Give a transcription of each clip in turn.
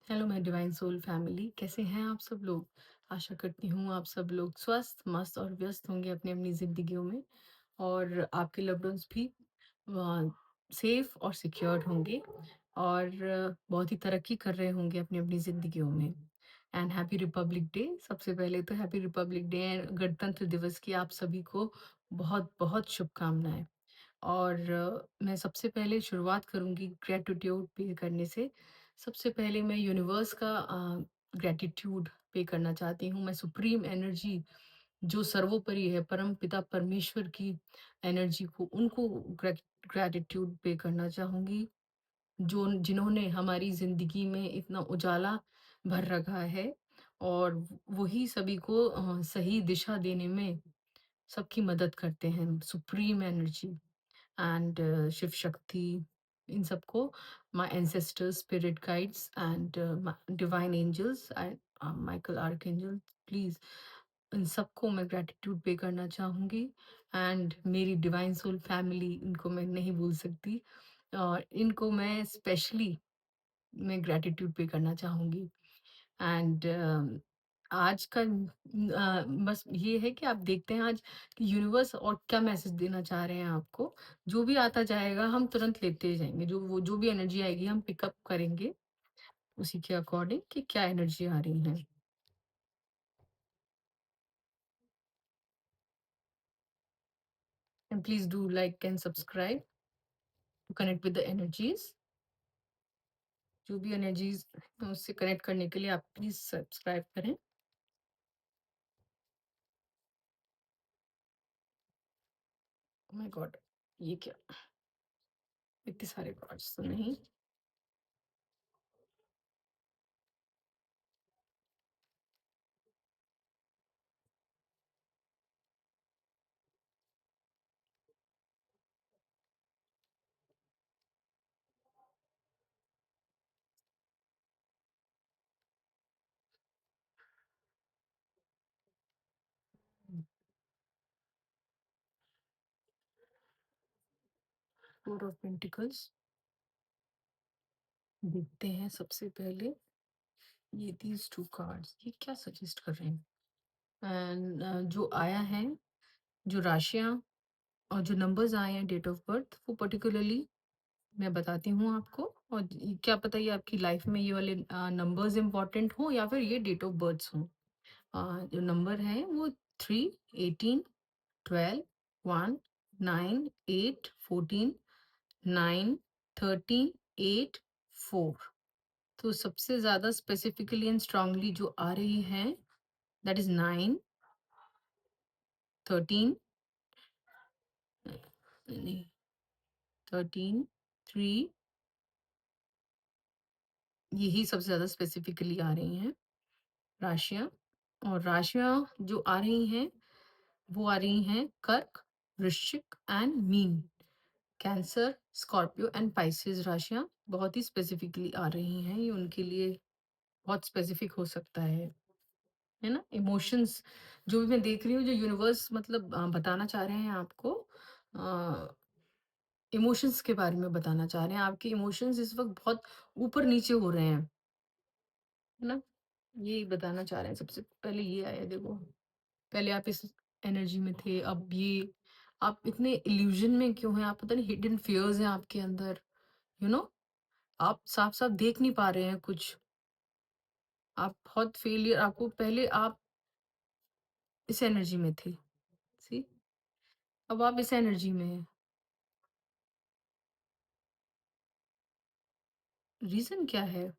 Hello my divine soul family, कैसे हैं आप सब लोग? आशा करती हूँ आप सब लोग स्वस्थ, मस्त और व्यस्त होंगे अपनी-अपनी ज़िंदगियों में और आपके लव्ड वन्स भी सेफ और सिक्योर्ड होंगे और बहुत ही तरक्की कर रहे होंगे अपनी-अपनी ज़िंदगियों में। And happy Republic day. सबसे पहले तो हैप्पी रिपब्लिक डे एंड गणतंत्र दिवस की आप सभी को बहुत-बहुत शुभकामनाएँ। और मैं सबसे पहले शुरुआत करूँगी ग्रैटिट्यूड पे करने से। सबसे पहले मैं यूनिवर्स का ग्रैटिट्यूड पे करना चाहती हूँ। मैं सुप्रीम एनर्जी जो सर्वोपरि है, परमपिता परमेश्वर की एनर्जी को उनको ग्रैटिट्यूड पे करना चाहूँगी, जो जिन्होंने हमारी ज़िंदगी में इतना उजाला भर रखा है और वही सभी को सही दिशा देने में सबकी मदद करते हैं। Supreme energy and Shiv Shakti, इन सबको my ancestors, spirit guides and divine angels and Michael archangel, please इन सबको मैं ग्रेटिट्यूड पे करना चाहूँगी। एंड मेरी डिवाइन सोल फैमिली, इनको मैं नहीं भूल सकती और इनको मैं स्पेशली मैं ग्रेटिट्यूड पे करना चाहूँगी। एंड आज का बस ये है कि आप देखते हैं आज कि यूनिवर्स और क्या मैसेज देना चाह रहे हैं आपको। जो भी आता जाएगा हम तुरंत लेते जाएँगे, जो भी एनर्जी आएगी हम पिकअप करेंगे उसी के अकॉर्डिंग कि क्या एनर्जी आ रही है। And please do like and subscribe to connect with the energies. जो भी एनर्जीज़ उससे कनेक्ट करने के लिए आप प्लीज़ सब्सक्राइब करें। ओह माय गॉड! ये क्या? इतने सारे कार्ड्स तो नहीं। फोर ऑफ पेंटिकल्स देखते हैं सबसे पहले। ये दीज़ 2 कार्ड्स ये क्या सजेस्ट कर रहे हैं? एंड जो आया है, जो राशियाँ और जो नंबर्स आए हैं डेट ऑफ बर्थ, वो पर्टिकुलरली मैं बताती हूँ आपको। और क्या पता ये आपकी लाइफ में ये वाले नंबर्स इम्पोर्टेंट हो या फिर ये डेट ऑफ बर्थ्स हों। जो नंबर है वो 3, 18, 12, 1, 9, 8, 14, 9, 13, 8, 4। तो सबसे ज़्यादा स्पेसिफिकली एंड स्ट्रांगली जो आ रही है, दैट इज़ 9, 13, नहीं, 13, 3, यही सबसे ज़्यादा स्पेसिफिकली आ रही हैं राशियाँ। और राशियाँ जो आ रही हैं, वो आ रही हैं कर्क, वृश्चिक एंड मीन। कैंसर, स्कॉर्पियो एंड पाइसेस राशियाँ बहुत ही स्पेसिफिकली आ रही हैं। ये उनके लिए बहुत स्पेसिफिक हो सकता है ना? इमोशंस जो भी मैं देख रही हूँ, जो यूनिवर्स मतलब बताना चाह रहे हैं आपको, अ, इमोशंस के बारे में बताना चाह रहे हैं। आपके इमोशंस इस वक़्त बहुत ऊपर-नीचे हो रहे हैं, है ना? यही बताना चाह रहे हैं। सबसे पहले ये आया देखो, पहले आप इस एनर्जी में थे, अब ये आप इतने इल्यूज़न में क्यों हैं? आप पता नहीं हिडन फियर्स हैं आपके अंदर, यू नो आप साफ-साफ देख नहीं पा रहे हैं कुछ। आप बहुत फेलियर, आपको पहले आप इस एनर्जी में थे, सी? अब आप इस एनर्जी में हैं। रीज़न क्या है?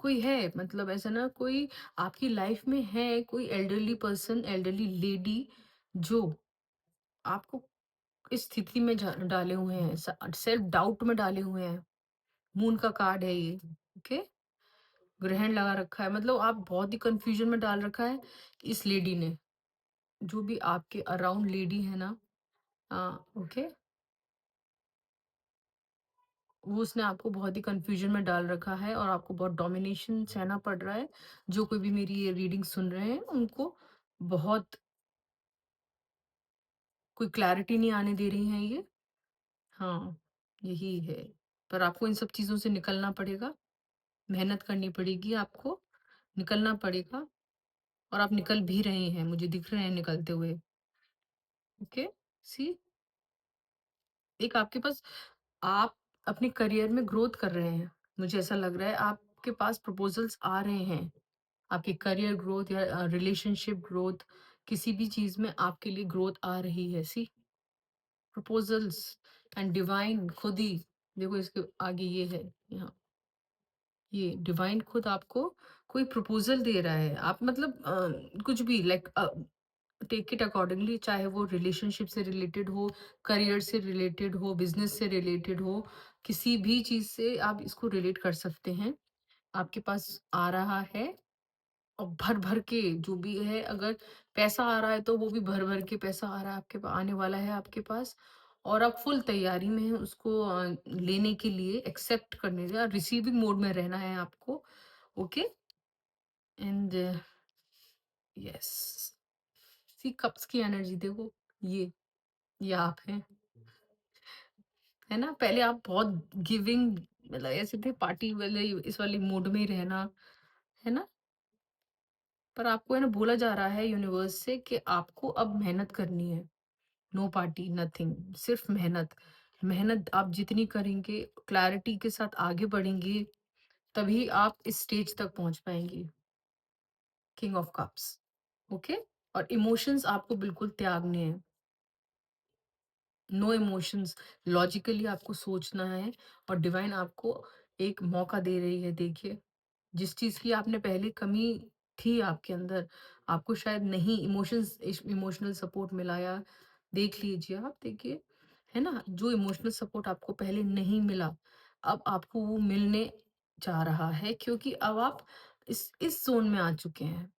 कोई है मतलब ऐसा ना, कोई आपकी लाइफ में है, कोई एल्डरली पर्सन, एल्डरली लेडी जो आपको इस स्थिति में डाले हुए हैं, सेल्फ डाउट में डाले हुए हैं। मून का कार्ड है ये। ओके, ग्रहण लगा रखा है, मतलब आप बहुत ही कंफ्यूजन में डाल रखा है इस लेडी ने। जो भी आपके अराउंड लेडी है ना, ओके, वो उसने आपको बहुत ही कंफ्यूजन में डाल रखा है और आपको बहुत डोमिनेशन सहना पड़ रहा है। जो कोई भी मेरी ये रीडिंग सुन रहे हैं उनको बहुत, कोई क्लैरिटी नहीं आने दे रही हैं ये। हाँ, यही है। पर आपको इन सब चीज़ों से निकलना पड़ेगा। मेहनत करनी पड़ेगी आपको, निकलना पड़ेगा और आप निकल भी रहे हैं, मुझे दिख रहे हैं निकलते हुए। ओके? सी एक आपके पास आप अपने करियर में ग्रोथ कर रहे हैं। मुझे ऐसा लग रहा है आपके पास प्रपोज़ल्स आ रहे हैं। आपके करियर ग्रोथ या रिलेशनशिप ग्रोथ, किसी भी चीज़ में आपके लिए ग्रोथ आ रही है। सी प्रपोज़ल्स एंड डिवाइन खुद ही देखो इसके आगे ये है यहाँ, ये डिवाइन खुद आपको कोई प्रपोज़ल दे रहा है। आप मतलब कुछ भी लाइक टेक इट अकॉर्डिंगली, चाहे वो रिलेशनशिप से रिलेटेड हो, करियर से रिलेटेड हो, बिज़नेस से रिलेटेड हो, किसी भी चीज़ से आप इसको रिलेट कर सकते हैं। आपके पास आ रहा है और भर-भर के जो भी है, अगर पैसा आ रहा है तो वो भी भर-भर के पैसा आ रहा है आपके आने वाला है आपके पास और आप फुल तैयारी में हैं उसको लेने के लिए, एक्सेप्ट करने या रिसीविंग मोड में रहना है आपको। Okay? And yes, see cups की एनर्जी देखो, ये आप हैं, है ना? पहले आप बहुत गिविंग मतलब ऐसे थे पार्टी वाले इस वाले मूड में ही रहना, है ना? पर आपको है ना बोला जा रहा है यूनिवर्स से कि आपको अब मेहनत करनी है। नो पार्टी, नथिंग, सिर्फ मेहनत। मेहनत आप जितनी करेंगे, क्लैरिटी के साथ आगे बढ़ेंगे, तभी आप इस स्टेज तक पहुँच पाएँगे, किंग ऑफ कप्स, ओके? और इमोशंस आपको बिल्कुल त्यागने हैं। नो इमोशंस, लॉजिकली आपको सोचना है और डिवाइन आपको एक मौका दे रही है, देखिए। जिस चीज़ की आपने पहले कमी थी आपके अंदर, आपको शायद नहीं इमोशनल सपोर्ट मिला या देख लीजिए आप, देखिए, है ना? जो इमोशनल सपोर्ट आपको पहले नहीं मिला, अब आपको वो मिलने जा रहा है क्योंकि अब आप इस ज़ोन में आ चुके हैं।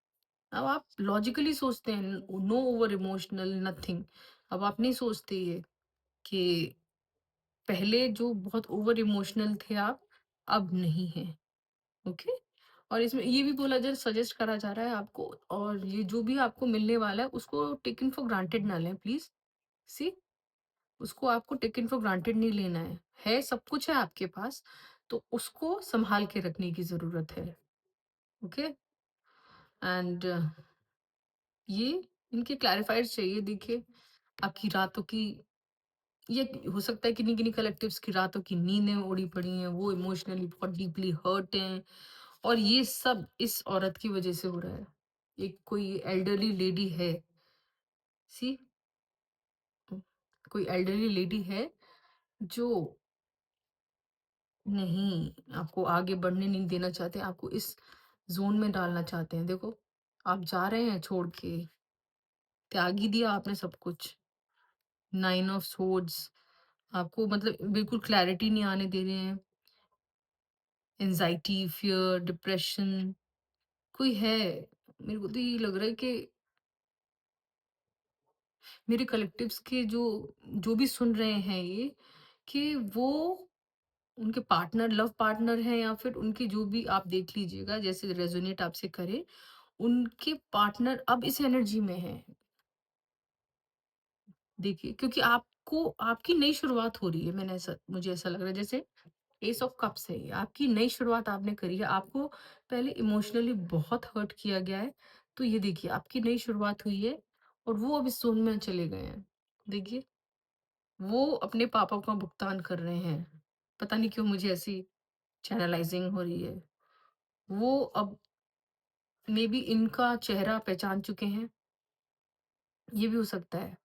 अब आप लॉजिकली सोचते हैं, नो ओवर इमोशनल नथिंग। अब आप नहीं सोचते ये कि पहले जो बहुत ओवर इमोशनल थे आप, अब नहीं हैं। ओके? और इसमें ये भी बोला जा सजेस्ट करा जा रहा है आपको और ये जो भी आपको मिलने वाला है उसको टेकन फॉर ग्रांटेड ना लें प्लीज़। सी उसको आपको टेकन फॉर ग्रांटेड नहीं लेना है। सब कुछ है आपके पास, तो उसको सँभाल के रखने की ज़रूरत है। ओके? एंड ये इनके क्लैरिफायर्स चाहिए, देखिए, आपकी रातों की ये हो सकता है किन्हीं-किन्हीं कलेक्टिव्स की रातों की नींदें उड़ी पड़ी हैं, वो इमोशनली बहुत डीपली हर्ट हैं और ये सब इस औरत की वज़ह से हो रहा है। एक कोई एल्डरली लेडी है, सी कोई एल्डरली लेडी है जो नहीं आपको आगे बढ़ने नहीं देना चाहते, आपको इस ज़ोन में डालना चाहते हैं। देखो, आप जा रहे हैं छोड़ के, त्याग ही दिया आपने सब कुछ। 9 ऑफ सोर्ड्स आपको मतलब बिल्कुल क्लैरिटी नहीं आने दे रहे हैं। एंग्ज़ायटी, फ़ियर, डिप्रेशन कोई है। मेरे को तो ये लग रहा है कि मेरे कलेक्टिव्स के जो भी सुन रहे हैं ये, कि वो उनके पार्टनर लव पार्टनर हैं या फिर उनके जो भी आप देख लीजिएगा जैसे रेज़ोनेट आपसे करे, उनके पार्टनर अब इस एनर्जी में हैं। देखिए, क्योंकि आपको आपकी नई शुरुआत हो रही है, मुझे ऐसा लग रहा है जैसे एस ऑफ कप्स है ये, आपकी नई शुरुआत आपने करी है, आपको पहले इमोशनली बहुत हर्ट किया गया है, तो ये देखिए आपकी नई शुरुआत हुई है और वो अब इस ज़ोन में चले गए हैं। देखिए, वो अपने पापों का भुगतान कर रहे हैं। पता नहीं क्यों मुझे ऐसी चैनलाइज़िंग हो रही है। वो अब मेबी इनका चेहरा पहचान चुके हैं, ये भी हो सकता है।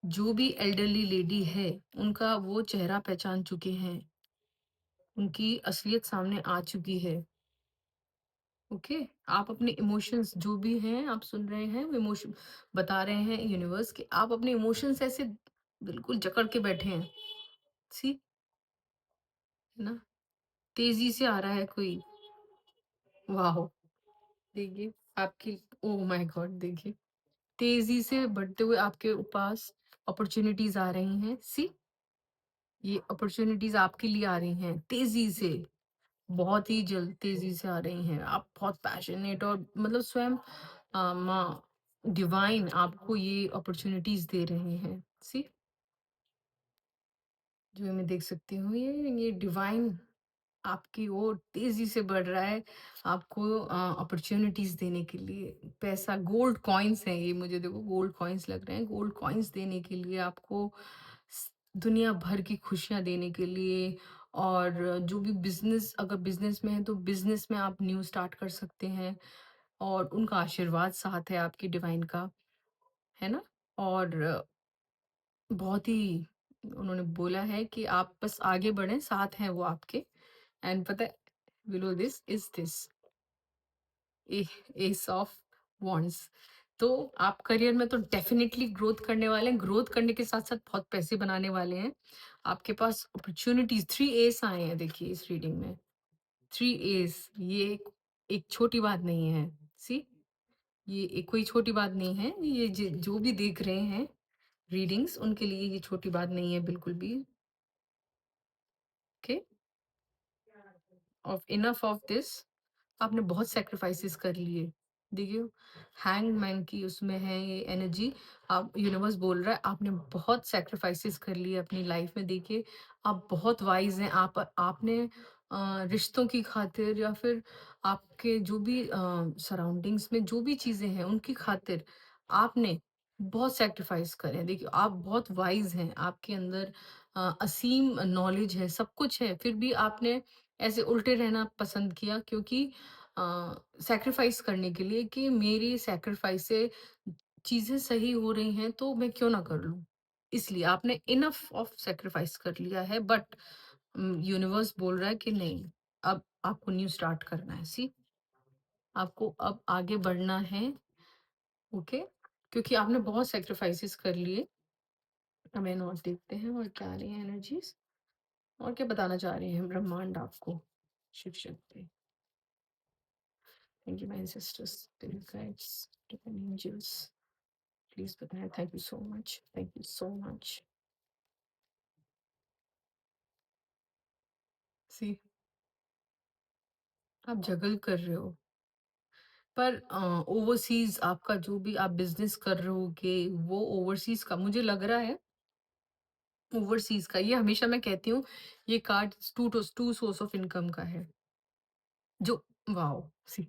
जो भी एल्डरली लेडी है, उनका वो चेहरा पहचान चुके हैं, उनकी असलियत सामने आ चुकी है। ओके? आप अपने इमोशंस जो भी हैं, आप सुन रहे हैं, वो इमोशन बता रहे हैं यूनिवर्स कि आप अपने इमोशंस ऐसे बिल्कुल जकड़ के बैठे हैं। सी है ना? तेज़ी से आ रहा है कोई, वॉव! देखिए, आपकी ओह माय गॉड! देखिए, तेज़ी से बढ़ते हुए आपके पास अपॉर्च्युनिटीज़ आ रही हैं। सी ये अपॉर्च्युनिटीज़ आपके लिए आ रही हैं, तेज़ी से। बहुत ही जल्द तेज़ी से आ रही हैं। आप बहुत पैशनेट और मतलब स्वयं माँ डिवाइन आपको ये अपॉर्च्युनिटीज़ दे रहे हैं। सी जो मैं देख सकती हूँ ये डिवाइन आपकी ओर तेज़ी से बढ़ रहा है, आपको अपॉर्च्युनिटीज़ देने के लिए। पैसा गोल्ड कॉइन्स हैं ये, मुझे देखो गोल्ड कॉइन्स लग रहे हैं, गोल्ड कॉइन्स देने के लिए आपको स दुनिया भर की खुशियाँ देने के लिए। और जो भी बिज़नेस, अगर बिज़नेस में है तो बिज़नेस में आप न्यू स्टार्ट कर सकते हैं, और उनका आशीर्वाद साथ है आपकी डिवाइन का, है ना? और बहुत ही उन्होंने बोला है कि आप बस आगे बढ़ें, साथ हैं वो आपके। एंड पता है, below this is this S of wands। तो आप करियर में तो डेफिनेटली ग्रोथ करने वाले हैं, ग्रोथ करने के साथ साथ बहुत पैसे बनाने वाले हैं। आपके पास अपॉर्चुनिटीज, 3 एस आए हैं देखिए इस रीडिंग में। 3 एस, ये एक छोटी बात नहीं है। सी, ये एक कोई छोटी बात नहीं है, ये जो भी देख रहे हैं रीडिंग्स, उनके लिए ये छोटी बात नहीं है बिल्कुल भी। Okay, of enough of this, आपने बहुत सैक्रिफाइसेस कर लिए। देखिए, हैंगमैन की उसमें है ये एनर्जी। आप, यूनिवर्स बोल रहा है आपने बहुत सैक्रिफाइसेस कर लिए अपनी लाइफ में। देखिए, आप बहुत वाइज हैं। आपने रिश्तों की खातिर, या फिर आपके जो भी सराउंडिंग्स में जो भी चीजें हैं उनकी खातिर आपने बहुत सैक्रिफाइस करे हैं। देखिए, आप बहुत वाइज हैं, आपके अंदर असीम नॉलेज है, सब कुछ है, फिर भी आपने ऐसे उल्टे रहना पसंद किया, क्योंकि सैक्रिफाइस करने के लिए, कि मेरी सैक्रिफाइस से चीजें सही हो रही हैं तो मैं क्यों ना कर लूं। इसलिए आपने इनफ ऑफ सैक्रिफाइस कर लिया है। बट यूनिवर्स बोल रहा है कि नहीं, अब आपको न्यू स्टार्ट करना है। सी, आपको अब आगे बढ़ना है। ओके, क्योंकि आपने बहुत सैक्रिफाइसेस कर लिए। हमें नोट देखते हैं और क्या आ रही है एनर्जीज, और क्या बताना चाह रही है ब्रह्मांड आपको, Shiva Shakti. Thank you my sisters, spirit guides, divine angels, please बताएं। Thank you so much, thank you so much. See, आप जगल कर रहे हो, पर ओवरसीज आपका जो भी आप बिजनेस कर रहे होगे, वो ओवरसीज का मुझे लग रहा है। ओवरसीज का, ये हमेशा मैं कहती हूँ, ये card two source of income का है। जो, वाओ, सी,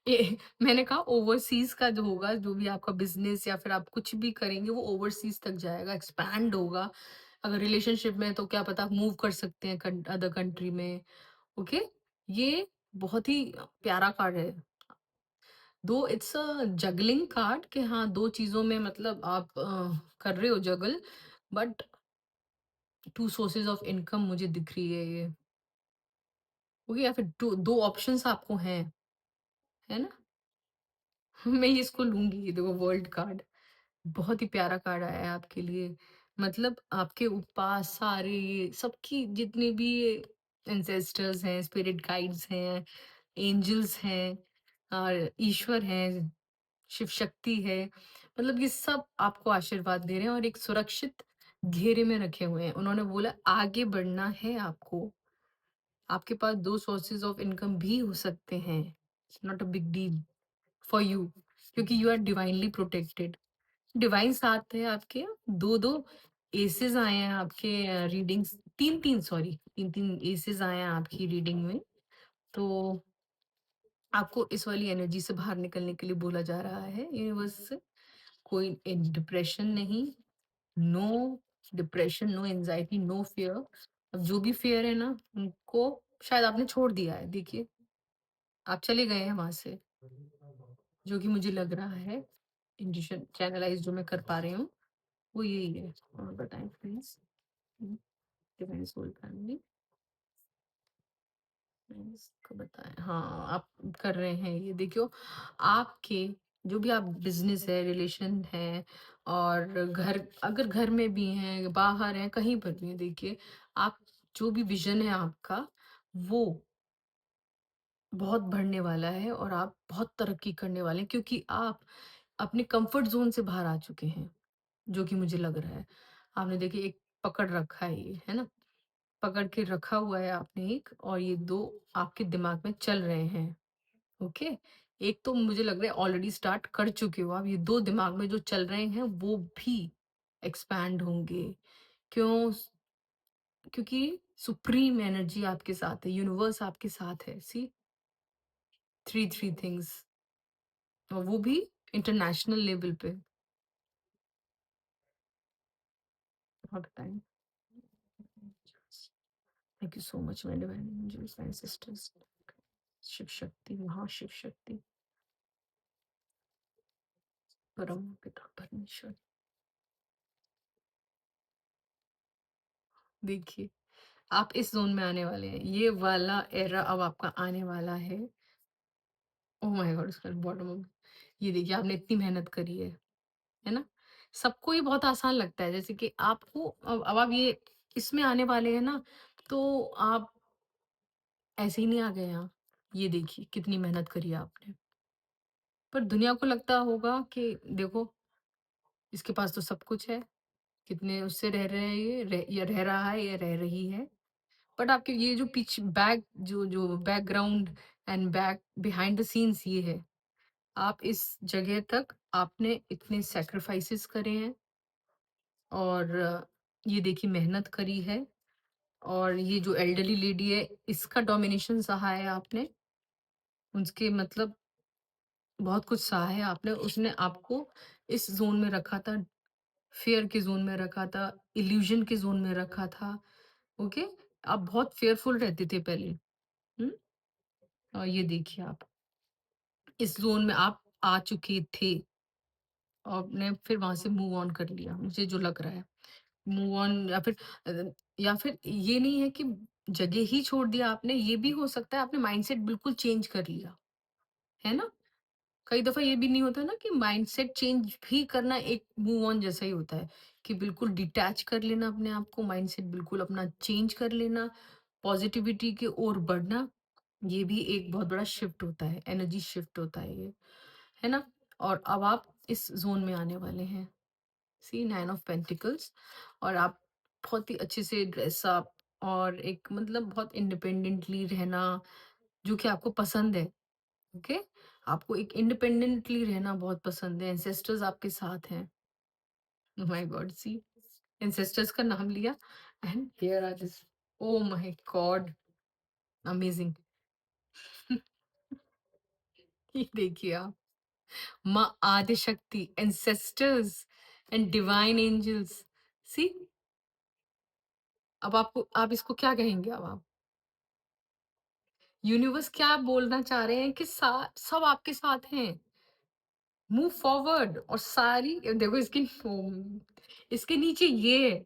ये मैंने कहा ओवरसीज का जो होगा, जो भी आपका बिजनेस या फिर आप कुछ भी करेंगे, वो ओवरसीज तक जाएगा, एक्सपैंड होगा। अगर रिलेशनशिप में है, तो क्या पता मूव कर सकते हैं अदर कंट्री में। ओके, ये बहुत ही प्यारा कार्ड है। दो इट्स अ जगलिंग कार्ड, कि हाँ, दो चीजों में मतलब आप कर रहे हो juggle. But two sources of income मुझे दिख रही है ये। ओके, या फिर दो ऑप्शंस आपको हैं, है ना? मैं ये इसको लूंगी, ये देखो वर्ल्ड कार्ड, बहुत ही प्यारा कार्ड आया है आपके लिए। मतलब आपके पास सारे ये सबकी जितने भी एंसेस्टर्स हैं, स्पिरिट गाइड्स हैं, एंजल्स हैं, और ईश्वर हैं, शिव शक्ति है, मतलब ये सब आपको आशीर्वाद दे रहे हैं और एक सुरक्षित घेरे में रखे हुए हैं। उन्होंने बोला आगे बढ़ना है आपको। आपके पास दो सोर्सेज ऑफ इनकम भी हो सकते हैं। It's not a big deal for you, क्योंकि you are divinely protected. Divine साथ है आपके। दो दो एसेस आए हैं आपके रीडिंग्स, तीन तीन, सॉरी, तीन तीन एसेस आए हैं आपकी रीडिंग में। तो आपको इस वाली एनर्जी से बाहर निकलने के लिए बोला जा रहा है यूनिवर्स से। कोई डिप्रेशन नहीं, no depression, no anxiety, no fear. अब जो भी फियर है ना, उनको शायद आपने छोड़ दिया है। देखिए, आप चले गए हैं वहां से, जो कि मुझे लग रहा है। इंट्यूशन चैनलाइज जो मैं कर पा रही हूँ, वो यही है। और बताएं प्लीज, डिवाइन सोल फैमिली को बताएं। हाँ, आप कर रहे हैं ये, देखियो, आपके जो भी आप बिजनेस है, रिलेशन है, और घर, अगर घर में भी हैं, बाहर हैं, कहीं पर भी हैं, देखिए, आप जो भी विजन है आपका, वो बहुत बढ़ने वाला है, और आप बहुत तरक्की करने वाले हैं, क्योंकि आप अपने कंफर्ट जोन से बाहर आ चुके हैं, जो कि मुझे लग रहा है। आपने देखिए एक पकड़ रखा है, ये है ना, पकड़ के रखा हुआ है आपने एक, और ये दो आपके दिमाग में चल रहे हैं। ओके, एक तो मुझे लग रहा है ऑलरेडी स्टार्ट कर चुके हो आप, ये दो दिमाग में जो चल रहे हैं वो भी एक्सपैंड होंगे। क्यों? क्योंकि सुप्रीम एनर्जी आपके साथ है, यूनिवर्स आपके साथ है। सी 3 थिंग्स, और वो भी इंटरनेशनल लेवल पे। और बताएँ? Thank you so much my divine angels and sisters. Shiv Shakti, Mahashiv शक्ति, परम पिता परमेश्वर। देखिए, आप इस ज़ोन में आने वाले हैं। ये वाला एरा अब आपका आने वाला है। ओह माय गॉड! उसका बॉटम अप, ये देखिए आपने इतनी मेहनत करी है ना? सबको ये बहुत आसान लगता है, जैसे कि आपको अब आप ये इसमें आने वाले हैं ना, तो आप ऐसे ही नहीं आ गए यहाँ। ये देखिए कितनी मेहनत करी है आपने। पर दुनिया को लगता होगा कि देखो, इसके पास तो सब कुछ है, कितने उससे रह रहे हैं ये, या रह रहा है या रह रही है। बट आपके ये जो पीछ बैक जो जो background and back behind the scenes ये है। आप इस जगह तक आपने इतने सैक्रिफाइसेस करे हैं, और ये देखिए मेहनत करी है, और ये जो एल्डरली लेडी है इसका डोमिनेशन सहा है आपने, उसके मतलब बहुत कुछ सहा है आपने। उसने आपको इस ज़ोन में रखा था, फ़ियर के ज़ोन में रखा था, इल्यूज़न के ज़ोन में रखा था, ओके? आप बहुत फ़ियरफुल रहते थे पहले, हुँ? और ये देखिए आप, इस ज़ोन में आप आ चुके थे, और आपने फिर वहाँ से मूव ऑन कर लिया, मुझे जो लग रहा है। मूव ऑन, या फिर या फिर ये नहीं है कि जगह ही छोड़ दिया आपने, ये भी हो सकता है आपने माइंडसेट बिल्कुल चेंज कर लिया, है ना? कई दफ़ा ये भी नहीं होता ना कि माइंडसेट चेंज भी करना एक मूव ऑन जैसा ही होता है, कि बिल्कुल डिटैच कर लेना अपने आप को, माइंडसेट बिल्कुल अपना चेंज कर लेना, पॉजिटिविटी की ओर बढ़ना, ये भी एक बहुत बड़ा शिफ्ट होता है, एनर्जी शिफ्ट होता है ये, है ना? और अब आप इस ज़ोन में आने वाले हैं। सी 9 ऑफ पेंटिकल्स, और आप बहुत ही अच्छे से ड्रेस अप, और एक मतलब बहुत इंडिपेंडेंटली रहना, जो कि आपको पसंद है, ओके? आपको एक इंडिपेंडेंटली रहना बहुत पसंद है, एंसेस्टर्स आपके साथ हैं। Oh my God! See, ancestors का नाम लिया, and here are this, oh my God! Amazing. ये देखिए आप, माँ Adishakti, ancestors and divine angels. See, अब आपको, आप इसको क्या कहेंगे अब आप? यूनिवर्स क्या बोलना चाह रहे हैं कि सब आपके साथ हैं। मूव फॉरवर्ड, और सारी देखो इसकी इसके नीचे ये है,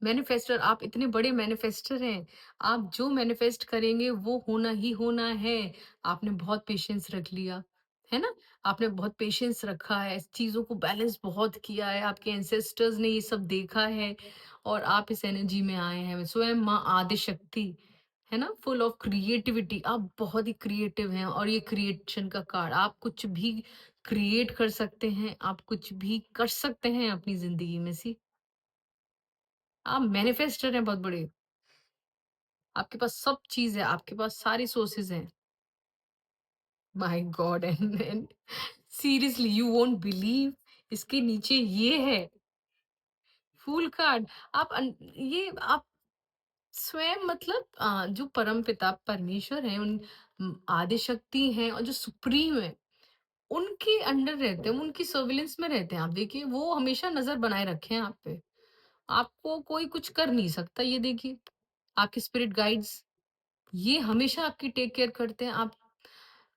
मैनिफेस्टर। आप इतने बड़े मैनिफेस्टर हैं। आप जो मैनिफेस्ट करेंगे वो होना ही होना है। आपने बहुत पेशेंस रख लिया, है ना? आपने बहुत पेशेंस रखा है, चीज़ों को बैलेंस बहुत किया है, आपके एंसेस्टर्स ने ये सब देखा है, और आप इस एनर्जी में आए हैं। स्वयं माँ आदिशक्ति, है ना? फुल ऑफ क्रिएटिविटी, आप बहुत ही क्रिएटिव हैं, और ये क्रिएशन का कार्ड, आप कुछ भी क्रिएट कर सकते हैं, आप कुछ भी कर सकते हैं अपनी ज़िंदगी में। सी, आप मैनिफेस्टर हैं बहुत बड़े। आपके पास सब चीज़ है, आपके पास सारी सोर्सेज़ हैं। My God! And seriously you won't believe, इसके नीचे ये है, फूल कार्ड। आप ये आप स्वयं मतलब जो परमपिता परमेश्वर हैं, आदिशक्ति हैं, और जो सुप्रीम है, उनके अंडर रहते हैं, उनकी सर्विलेंस में रहते हैं। आप देखिए, वो हमेशा नज़र बनाए रखे हैं आप पे। आपको कोई कुछ कर नहीं सकता, ये देखिए। आपके स्पिरिट गाइड्स, ये हमेशा आपकी टेक केयर करते हैं। आप,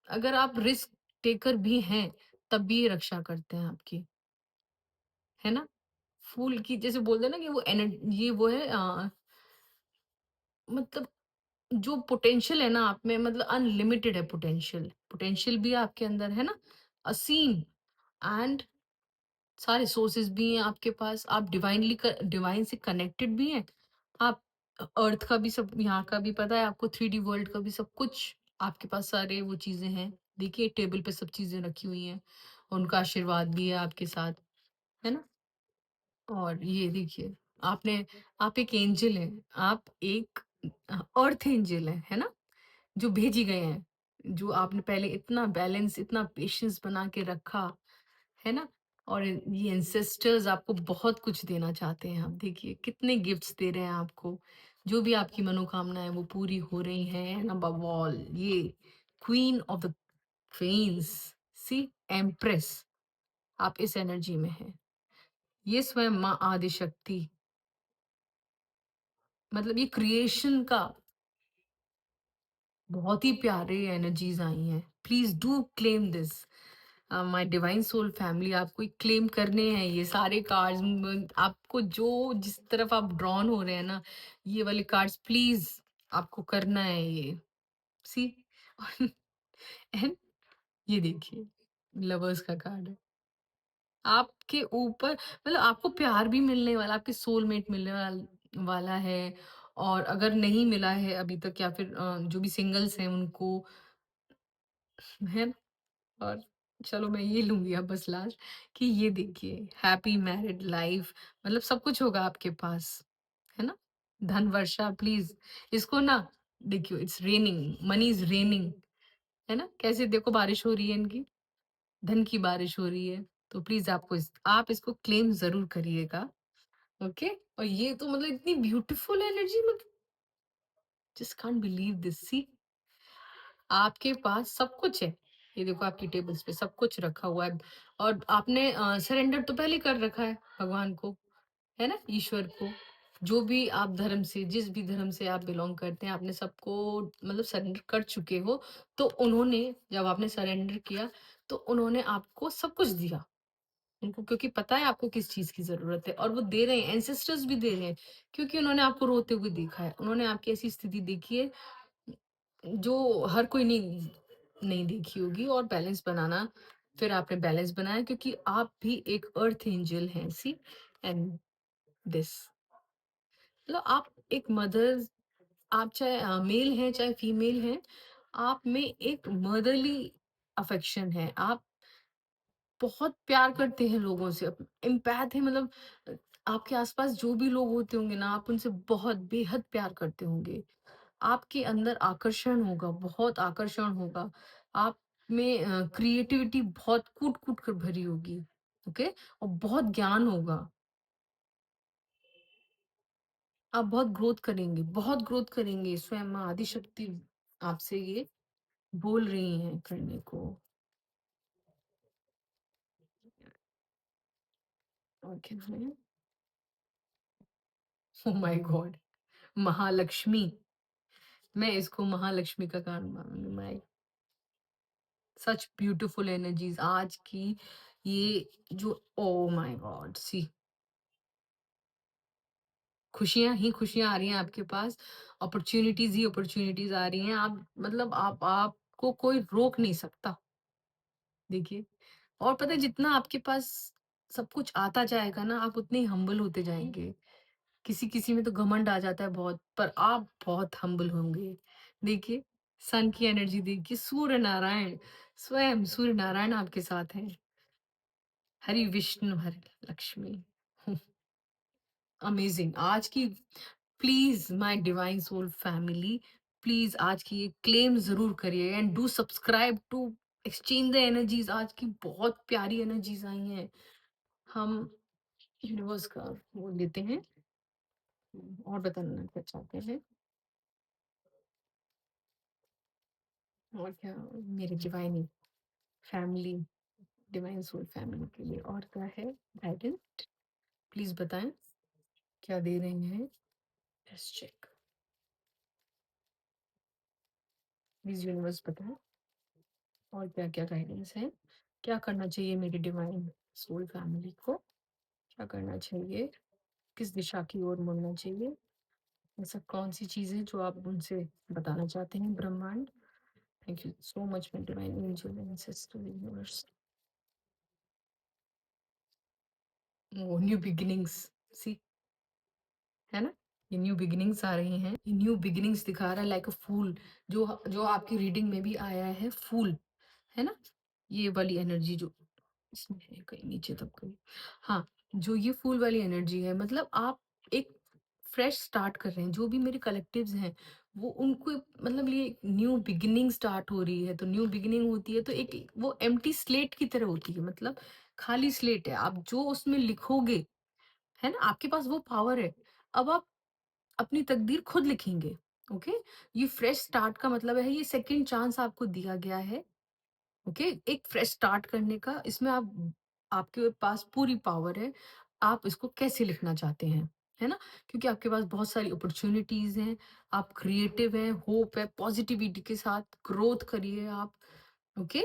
अगर आप रिस्क टेकर भी हैं, तब भी ये रक्षा करते हैं आपकी, है ना? फूल की जैसे बोलते हैं ना कि वो ये वो है, मतलब जो पोटेंशियल है ना आप में, मतलब अनलिमिटेड है पोटेंशियल। पोटेंशियल भी आपके अंदर है ना, असीम, एंड सारे सोर्सेस भी हैं आपके पास। आप डिवाइन से कनेक्टेड भी हैं। आप अर्थ का भी सब यहाँ का भी पता है आपको, 3D वर्ल्ड का भी सब कुछ आपके पास, सारे वो चीज़ें हैं। देखिए टेबल पे सब चीज़ें रखी हुई हैं, उनका आशीर्वाद भी है आपके साथ, है ना? और ये देखिए, आपने, आप एक एंजल हैं, आप एक अर्थ एंजल हैं, है ना? जो भेजी गए हैं, जो आपने पहले इतना बैलेंस, इतना पेशेंस बना के रखा, है ना? और ये एंसेस्टर्स आपको बहुत कुछ देना चाहते हैं। आप देखिए कितने गिफ्ट्स दे रहे हैं आपको। जो भी आपकी मनोकामनाएँ वो पूरी हो रही हैं एंड अबव ऑल ये queen of the queens see empress आप इस एनर्जी में हैं। ये स्वयं माँ आदिशक्ति मतलब ये क्रिएशन का बहुत ही प्यारे एनर्जीज़ आई हैं। Please do claim this. My divine soul family आपको क्लेम करने हैं ये सारे कार्ड्स। आपको जो जिस तरफ आप ड्रॉन हो रहे हैं ना, ये वाले कार्ड्स प्लीज आपको करना है ये। सी एंड ये देखिए लवर्स का कार्ड है। आपके ऊपर मतलब आपको प्यार भी मिलने वाला, आपके सोलमेट मिलने वाला है। और अगर नहीं मिला है अभी तक या फिर जो भी सिंगल्स हैं उनको है। और चलो मैं ये लूँगी अब बस लास्ट कि ये देखिए हैप्पी मैरिड लाइफ मतलब सब कुछ होगा आपके पास, है ना? धन वर्षा प्लीज़ इसको ना देखिए it's raining, money is raining, है ना? कैसे देखो बारिश हो रही है इनकी, धन की बारिश हो रही है। तो प्लीज़ आप इसको क्लेम ज़रूर करिएगा, ओके? और ये तो मतलब इतनी ब्यूटीफुल एनर्जी मतलब जस्ट कांट बिलीव दिस सी आपके पास सब कुछ है। ये देखो आपकी टेबल्स पे सब कुछ रखा हुआ है और आपने सरेंडर तो पहले कर रखा है भगवान को, है ना? ईश्वर को। जो भी आप धर्म से जिस भी धर्म से आप बिलॉन्ग करते हैं, आपने सबको मतलब सरेंडर कर चुके हो। तो उन्होंने जब आपने सरेंडर किया, तो उन्होंने आपको सब कुछ दिया। उनको क्योंकि पता है आपको किस चीज़ की ज़रूरत है और वो दे रहे हैं, एंसेस्टर्स भी दे रहे हैं, क्योंकि उन्होंने आपको रोते हुए देखा है। उन्होंने आपकी ऐसी स्थिति देखी है जो हर कोई नहीं नहीं देखी होगी और बैलेंस बनाना फिर आपने बैलेंस बनाया क्योंकि आप भी एक अर्थ एंजल हैं सी एंड दिस मतलब आप एक मदर आप चाहे मेल हैं चाहे फीमेल हैं आप में एक मदरली अफेक्शन है आप बहुत प्यार करते हैं लोगों से एम्पैथ है मतलब अ, आपके आसपास जो भी लोग होते होंगे ना आप उनसे बहुत बेहद प्यार करते होंगे आपके अंदर आकर्षण होगा, बहुत आकर्षण होगा। आप में क्रिएटिविटी बहुत कूट-कूट कर भरी होगी, ओके? और बहुत ज्ञान होगा। आप बहुत ग्रोथ करेंगे। स्वयं माँ आदिशक्ति आपसे ये बोल रही हैं करने को। और क्या है? ओह माय गॉड! महालक्ष्मी, मैं इसको महालक्ष्मी का कार्ड मानूँगी। माय सच ब्यूटीफुल एनर्जीज़ आज की ये जो ओह माय गॉड! सी खुशियाँ ही खुशियाँ आ रही हैं आपके पास, अपॉर्च्युनिटीज़ ही अपॉर्च्युनिटीज़ आ रही हैं। आप मतलब आपको कोई रोक नहीं सकता, देखिए। और पता है जितना आपके पास सब कुछ आता जाएगा ना, आप उतने ही हम्बल होते जाएँगे। किसी-किसी में तो घमंड आ जाता है बहुत, पर आप बहुत हम्बल होंगे। देखिए, सन की एनर्जी देखिए, सूर्य नारायण, स्वयं सूर्य नारायण आपके साथ हैं। हरि विष्णु हरि लक्ष्मी। अमेजिंग आज की please my divine soul family please आज की ये क्लेम जरूर करिए and do subscribe to exchange the energies आज की बहुत प्यारी एनर्जीज आई हैं हम यूनिवर्स का वो लेते हैं और बताना क्या चाहते हैं और क्या मेरे divine family divine soul family के लिए और क्या है गाइडेंस प्लीज बताएं क्या दे रहे हैं लेट्स चेक प्लीज यूनिवर्स बताएं और क्या-क्या गाइडेंस है? क्या करना चाहिए मेरी डिवाइन सोल फैमिली को? क्या करना चाहिए? किस दिशा की ओर मुड़ना चाहिए? ऐसा कौन-सी चीज़ है जो आप उनसे बताना चाहते हैं ब्रह्मांड? Thank you so much my divine angel ancestor universe. Oh! New beginnings see है ना? ये न्यू बिगिनिंग्स आ रही हैं। ये न्यू बिगिनिंग्स दिखा रहा है लाइक अ फूल जो आपकी रीडिंग में भी आया है फूल, है ना? ये वाली एनर्जी जो इसमें है कहीं नीचे तक कहीं। हाँ, जो ये फूल वाली एनर्जी है मतलब आप एक फ्रेश स्टार्ट कर रहे हैं। जो भी मेरे कलेक्टिव्स हैं, वो उनको मतलब ये न्यू बिगिनिंग स्टार्ट हो रही है, तो न्यू बिगिनिंग होती है तो एक वो एम्प्टी स्लेट की तरह होती है। मतलब खाली स्लेट है, आप जो उसमें लिखोगे, है ना? आपके पास वो पावर है। अब आप अपनी तकदीर खुद लिखेंगे, ओके? ये फ्रेश स्टार्ट का मतलब है, ये सेकंड चांस आपको दिया गया है, ओके? एक फ्रेश स्टार्ट करने का। इसमें आपके पास पूरी पावर है। आप इसको कैसे लिखना चाहते हैं, है ना? क्योंकि आपके पास बहुत सारी अपॉर्च्युनिटीज़ हैं, आप क्रिएटिव हैं, होप है, पॉजिटिविटी के साथ ग्रोथ करिए आप, ओके?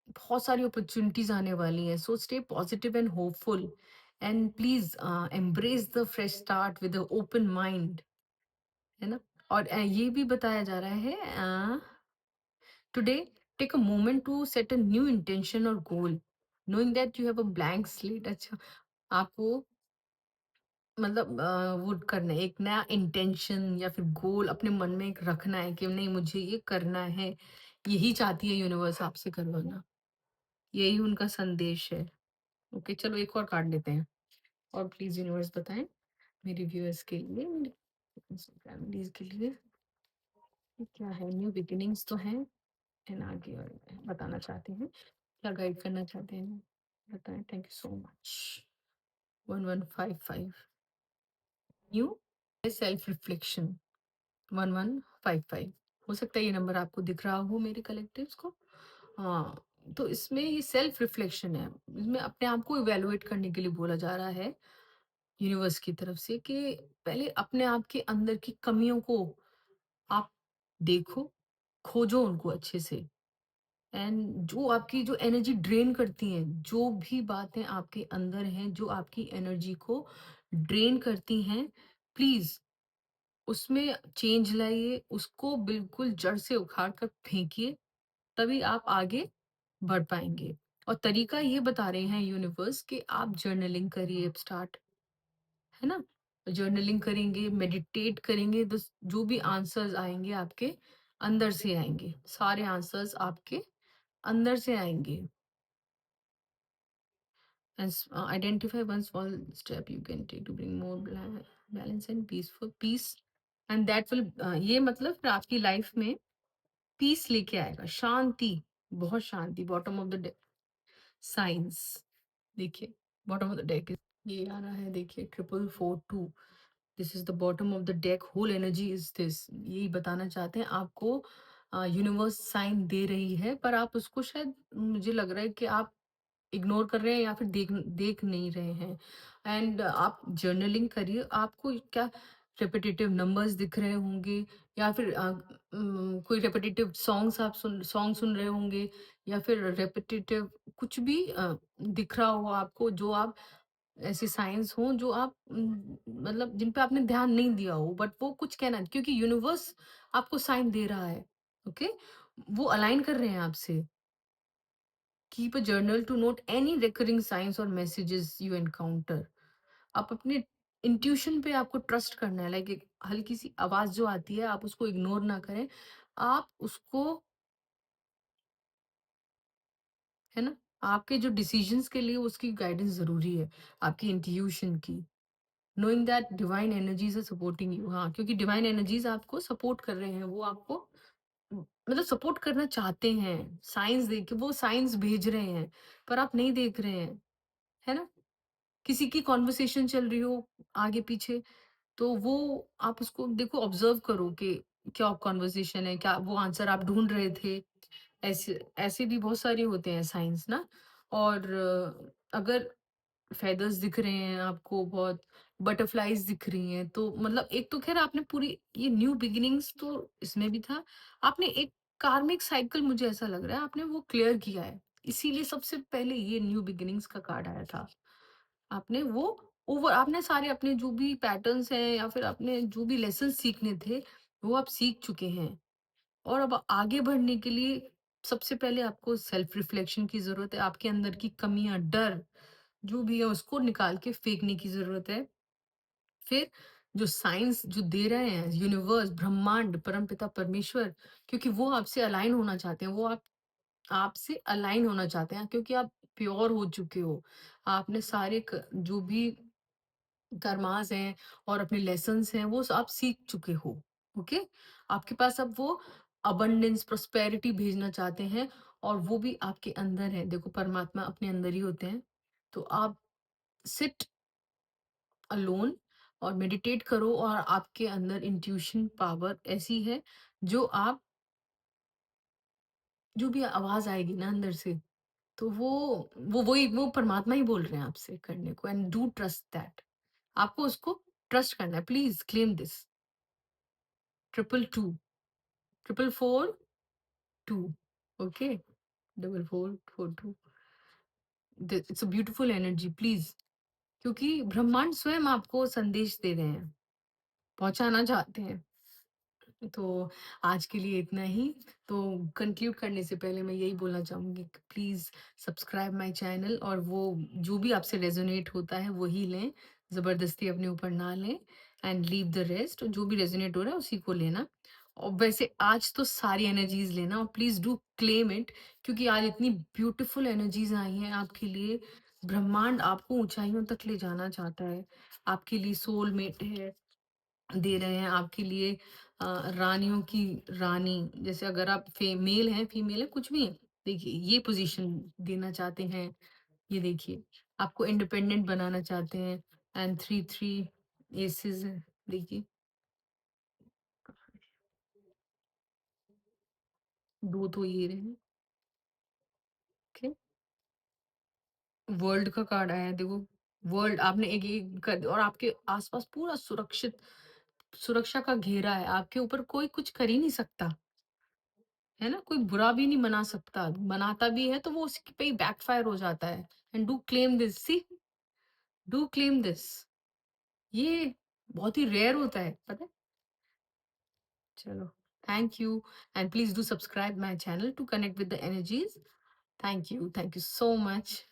बहुत सारी अपॉर्च्युनिटीज़ आने वाली हैं, so stay positive and hopeful and please embrace the fresh start with a open mind, है ना? और ये भी बताया जा रहा है Today, take a moment to set a new intention or goal, knowing that you have a blank slate. अच्छा, आपको मतलब वो करना है, एक नया इंटेंशन या फिर गोल अपने मन में एक रखना है कि नहीं, मुझे ये करना है, यही चाहती है यूनिवर्स आपसे करवाना, यही उनका संदेश है। ओके, चलो एक और कार्ड लेते हैं। और प्लीज यूनिवर्स बताएं मेरे व्यूअर्स के लिए, मेरे फैमिलीज के लिए, ये क्या है? न्यू बिगिनिंग्स तो है, एंड आगे और बताना चाहते हैं, क्या गाइड करना चाहते हैं? बताएं। Thank you so much. 1155 new self reflection 1155। हो सकता है ये नंबर आपको दिख रहा हो मेरे कलेक्टिव्स को। हाँ, तो इसमें ये सेल्फ रिफ्लेक्शन है। इसमें अपने आप को इवेलुएट करने के लिए बोला जा रहा है यूनिवर्स की तरफ से कि पहले अपने आप के अंदर की कमियों को आप देखो, खोजो उनको अच्छे से। एंड जो आपकी जो एनर्जी ड्रेन करती हैं, जो भी बातें आपके अंदर हैं, जो आपकी एनर्जी को ड्रेन करती हैं, प्लीज़ उसमें चेंज लाइए, उसको बिल्कुल जड़ से उखाड़ कर फेंकिए, तभी आप आगे बढ़ पाएँगे। और तरीका ये बता रहे हैं यूनिवर्स कि आप जर्नलिंग करिए स्टार्ट, है ना? जर्नलिंग करेंगे, मेडिटेट करेंगे, तो जो भी आंसर्स आएँगे आपके अंदर से आएँगे। सारे आंसर्स आपके अंदर से आएँगे। Identify one small step you can take to bring more balance and peaceful peace, and that will ये मतलब फिर आपकी लाइफ में पीस लेके आएगा, शांति, बहुत शांति। Bottom of the deck science, देखिए बॉटम ऑफ द डेक ये आ रहा है, देखिए 4442। This is the bottom of the deck, whole energy is this, यही बताना चाहते हैं आपको। यूनिवर्स साइन दे रही है, पर आप उसको शायद, मुझे लग रहा है कि आप इग्नोर कर रहे हैं या फिर देख देख नहीं रहे हैं। एंड आप जर्नलिंग करिए, आपको क्या रिपीटेटिव नंबर्स दिख रहे होंगे, या फिर कोई रिपीटेटिव सॉन्ग सुन रहे होंगे, या फिर रिपीटेटिव कुछ भी दिख रहा हो आपको, जो आप ऐसे साइंस हो जो आप मतलब जिन पे आपने ध्यान नहीं दिया हो, बट वो कुछ कहना, क्योंकि यूनिवर्स आपको साइन दे रहा है, ओके? वो अलाइन कर रहे हैं आपसे। Keep a journal to note any recurring signs और मैसेजेस यू एनकाउंटर। आप अपने इंट्यूशन पे आपको ट्रस्ट करना है, लाइक एक हल्की सी आवाज जो आती है, आप उसको इग्नोर ना करें, आप उसको, है ना? आपके जो डिसीजंस के लिए उसकी गाइडेंस जरूरी है, आपकी इंट्यूशन की। Knowing that divine energies are supporting you, हाँ, क्योंकि डिवाइन एनर्जीज आपको सपोर्ट कर रहे हैं, वो आपको मतलब सपोर्ट करना चाहते हैं। साइंस देख के वो साइंस भेज रहे हैं, पर आप नहीं देख रहे हैं, है ना? किसी की कॉन्वर्सेशन चल रही हो आगे पीछे, तो वो आप उसको देखो, ऑब्जर्व करो कि क्या कॉन्वर्सेशन है, क्या वो आंसर आप ढूंढ रहे थे। ऐसे ऐसे भी बहुत सारे होते हैं साइंस ना। और अगर फेदर्स दिख रहे हैं आपको, बहुत बटरफ्लाईज दिख रही हैं, तो मतलब एक तो खैर आपने पूरी ये न्यू बिगिनिंग्स तो इसमें भी था, आपने एक कार्मिक साइकिल, मुझे ऐसा लग रहा है आपने वो क्लियर किया है, इसीलिए सबसे पहले ये न्यू बिगिनिंग्स का कार्ड आया था। आपने वो ओवर, आपने सारे अपने जो भी पैटर्न्स हैं या फिर आपने जो भी लेसन सीखने थे, वो आप सीख चुके हैं। और अब आगे बढ़ने के लिए सबसे पहले आपको सेल्फ रिफ्लेक्शन की जरूरत है, आपके अंदर की कमियां, डर जो भी है उसको निकाल के फेंकने की जरूरत है। फिर जो साइंस जो दे रहे हैं यूनिवर्स, ब्रह्मांड, परमपिता परमेश्वर, क्योंकि वो आपसे अलाइन होना चाहते हैं, वो आपसे अलाइन होना चाहते हैं, क्योंकि आप प्योर हो चुके हो। आपने सारे जो भी कर्मास हैं और अपने लेसन्स हैं, वो आप सीख चुके हो, ओके? आपके पास अब वो अबंडेंस, प्रोस्पेरिटी भेजना चाहते हैं, और वो भी आपके अंदर है। देखो परमात्मा अपने अंदर ही होते हैं। तो आप सिट अलोन और मेडिटेट करो और आपके अंदर इंट्यूशन पावर ऐसी है जो आप जो भी आवाज़ आएगी ना अंदर से, तो वो परमात्मा ही बोल रहे हैं आपसे करने को, एंड डू ट्रस्ट दैट। आपको उसको ट्रस्ट करना है। Please claim this. 222 444 2 okay? 4442 it's a beautiful energy please, क्योंकि ब्रह्मांड स्वयं आपको संदेश दे रहे हैं, पहुँचाना चाहते हैं। तो आज के लिए इतना ही। तो कंक्लूड करने से पहले मैं यही बोलना चाहूँगी कि प्लीज़ सब्सक्राइब माय चैनल, और वो जो भी आपसे रेज़ोनेट होता है वही लें, ज़बरदस्ती अपने ऊपर ना लें, एंड लीव द रेस्ट। जो भी रेज़ोनेट हो रहा है उसी को लेना। और वैसे आज तो सारी एनर्जीज़ लेना, और प्लीज़ डू क्लेम इट, क्योंकि आज इतनी ब्यूटीफुल एनर्जीज़ आई हैं आपके लिए। ब्रह्मांड आपको ऊँचाइयों तक ले जाना चाहता है। आपके लिए सोलमेट है, दे रहे हैं आपके लिए रानियों की रानी। जैसे अगर आप मेल हैं, फीमेल है, कुछ भी है, देखिए ये पोजीशन देना चाहते हैं। ये देखिए आपको इंडिपेंडेंट बनाना चाहते हैं। एंड थ्री थ्री एसेस है, देखिए दो तो ये रहे। ओके, वर्ल्ड का कार्ड आया है, देखो वर्ल्ड आपने एक कर, और आपके आसपास पूरा सुरक्षित, सुरक्षा का घेरा है। आपके ऊपर कोई कुछ कर ही नहीं सकता, है ना? कोई बुरा भी नहीं बना सकता, बनाता भी है तो वो उसके पे ही बैकफायर हो जाता है। And do claim this, see, do claim this. ये बहुत ही रेयर होता है, पता है? चलो, thank you, and please do subscribe my channel to connect with the energies. Thank you so much.